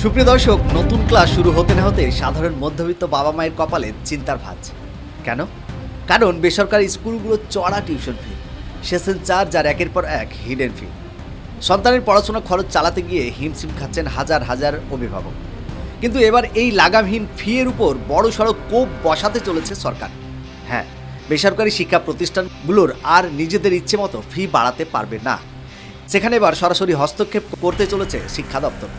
সুপ্রিয় দর্শক, নতুন ক্লাস শুরু হতে না হতে সাধারণ মধ্যবিত্ত বাবা মায়ের কপালে চিন্তার ভাঁজ। কেন? কারণ বেসরকারি স্কুলগুলো চড়া টিউশন ফি, সেশন চার্জ আর একের পর এক হিডেন ফি। সন্তানের পড়াশোনা খরচ চালাতে গিয়ে হিমশিম খাচ্ছেন হাজার হাজার অভিভাবক। কিন্তু এবার এই লাগামহীন ফিয়ের উপর বড় সড়ো কোপ বসাতে চলেছে সরকার। হ্যাঁ, বেসরকারি শিক্ষা প্রতিষ্ঠানগুলোর আর নিজেদের ইচ্ছে মতো ফি বাড়াতে পারবে না। সেখানে এবার সরাসরি হস্তক্ষেপ করতে চলেছে শিক্ষা দপ্তর।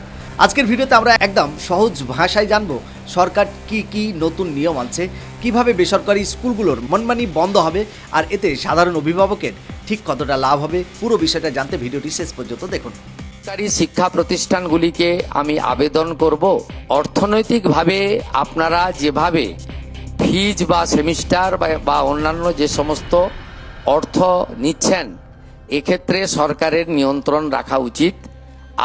আজকের ভিডিওতে আমরা একদম সহজ ভাষায় জানবো সরকার কি নতুন নিয়ম আনছে, কিভাবে বেসরকারি স্কুলগুলোর মনমানি বন্ধ হবে, আর এতে সাধারণ অভিভাবকের ঠিক কতটা লাভ হবে। পুরো বিষয়টা জানতে ভিডিওটি শেষ পর্যন্ত দেখুন। সরকারি শিক্ষা প্রতিষ্ঠানগুলিকে আমি আবেদন করব, অর্থনৈতিকভাবে আপনারা যেভাবে ফিজ বা সেমিস্টার বা অন্যান্য যে সমস্ত অর্থ নিচ্ছেন, এক্ষেত্রে সরকারের নিয়ন্ত্রণ রাখা উচিত।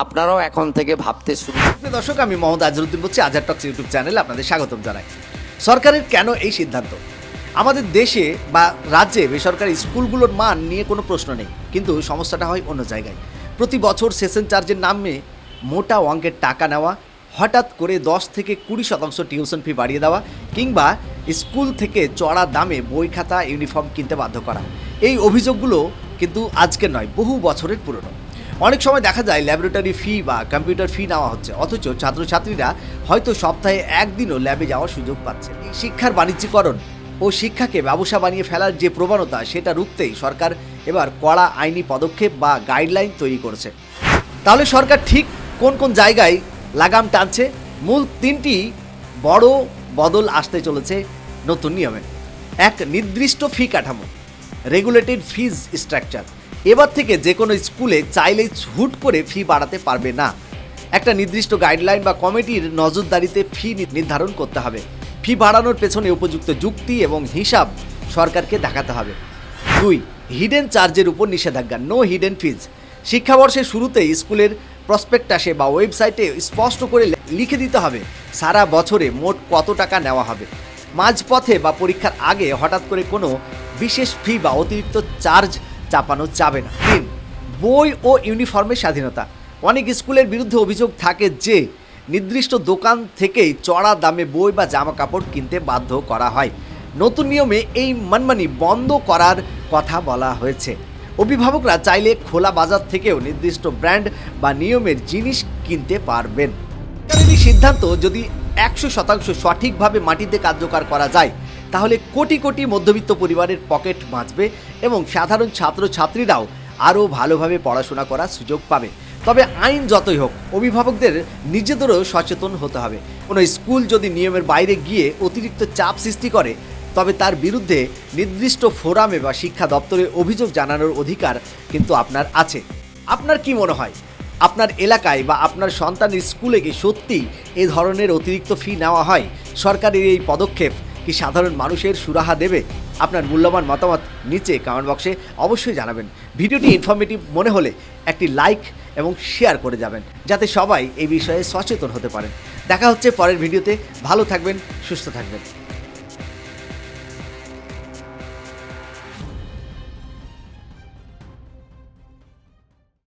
আপনারাও এখন থেকে ভাবতে শুরু। দর্শক, আমি মোহাম্মদ আজহারউদ্দিন বলছি, আজহার টক্স ইউটিউব চ্যানেলে আপনাদের স্বাগতম জানাই। সরকারের কেন এই সিদ্ধান্ত? আমাদের দেশে বা রাজ্যে বেসরকারি স্কুলগুলোর মান নিয়ে কোনো প্রশ্ন নেই, কিন্তু সমস্যাটা হয় অন্য জায়গায়। প্রতি বছর সেশন চার্জের নামে মোটা অঙ্কের টাকা নেওয়া, হঠাৎ করে 10 থেকে 20% টিউশন ফি বাড়িয়ে দেওয়া, কিংবা স্কুল থেকে চড়া দামে বই খাতা ইউনিফর্ম কিনতে বাধ্য করা। এই অভিযোগগুলো কিন্তু আজকে নয়, বহু বছরের পুরনো। অনেক সময় দেখা যায় ল্যাবরেটরি ফি বা কম্পিউটার ফি নেওয়া হচ্ছে, অথচ ছাত্রছাত্রীরা হয়তো সপ্তাহে একদিনও ল্যাবে যাওয়ার সুযোগ পাচ্ছে। এই শিক্ষার বাণিজ্যিকরণ ও শিক্ষাকে ব্যবসা বানিয়ে ফেলার যে প্রবণতা, সেটা রুখতেই সরকার এবার কড়া আইনি পদক্ষেপ বা গাইডলাইন তৈরি করেছে। তাহলে সরকার ঠিক কোন কোন জায়গায় লাগাম টানছে? মূল 3টি বড় বদল আসতে চলেছে নতুন নিয়মে। এক, নির্দিষ্ট ফি কাঠামো, রেগুলেটেড ফিজ স্ট্রাকচার। এবার থেকে যে কোনো স্কুলে চাইলেই হুট করে ফি বাড়াতে পারবে না। একটা নির্দিষ্ট গাইডলাইন বা কমিটির নজরদারিতে ফি নির্ধারণ করতে হবে। ফি বাড়ানোর পেছনে উপযুক্ত যুক্তি এবং হিসাব সরকারকে দেখাতে হবে। 2, হিডেন চার্জের উপর নিষেধাজ্ঞা, নো হিডেন ফিজ। শিক্ষাবর্ষের শুরুতেই স্কুলের প্রসপেক্টাসে বা ওয়েবসাইটে স্পষ্ট করে লিখে দিতে হবে সারা বছরে মোট কত টাকা নেওয়া হবে। মাঝপথে বা পরীক্ষার আগে হঠাৎ করে কোনো বিশেষ ফি বা অতিরিক্ত চার্জ চাপানো যাবে না। 3, বই ও ইউনিফর্মের স্বাধীনতা। অনেক স্কুলের বিরুদ্ধে অভিযোগ থাকে যে নির্দিষ্ট দোকান থেকেই চড়া দামে বই বা জামা কাপড় কিনতে বাধ্য করা হয়। নতুন নিয়মে এই মানমানি বন্ধ করার কথা বলা হয়েছে। অভিভাবকরা চাইলে খোলা বাজার থেকেও নির্দিষ্ট ব্র্যান্ড বা নিয়মের জিনিস কিনতে পারবেন। এই সিদ্ধান্ত যদি 100% সঠিকভাবে মাটিতে কার্যকর করা যায়, তাহলে কোটি কোটি মধ্যবিত্ত পরিবারের পকেট বাঁচবে এবং সাধারণ ছাত্রছাত্রীরাও আরও ভালোভাবে পড়াশোনা করার সুযোগ পাবে। তবে আইন যতই হোক, অভিভাবকদের নিজেদেরও সচেতন হতে হবে। কোনো স্কুল যদি নিয়মের বাইরে গিয়ে অতিরিক্ত চাপ সৃষ্টি করে, তবে তার বিরুদ্ধে নির্দিষ্ট ফোরামে বা শিক্ষা দপ্তরে অভিযোগ জানানোর অধিকার কিন্তু আপনার আছে। আপনার কি মনে হয়, আপনার এলাকায় বা আপনার সন্তানের স্কুলে কি সত্যিই এ ধরনের অতিরিক্ত ফি নেওয়া হয়? সরকারের এই পদক্ষেপ কি সাধারণ মানুষের সুরাহা দেবে? আপনার মূল্যবান মতামত নিচে কমেন্ট বক্সে অবশ্যই জানাবেন। ভিডিওটি ইনফরমেটিভ মনে হলে একটি লাইক এবং শেয়ার করে যাবেন, যাতে সবাই এই বিষয়ে সচেতন হতে পারেন। দেখা হচ্ছে পরের ভিডিওতে। ভালো থাকবেন, সুস্থ থাকবেন।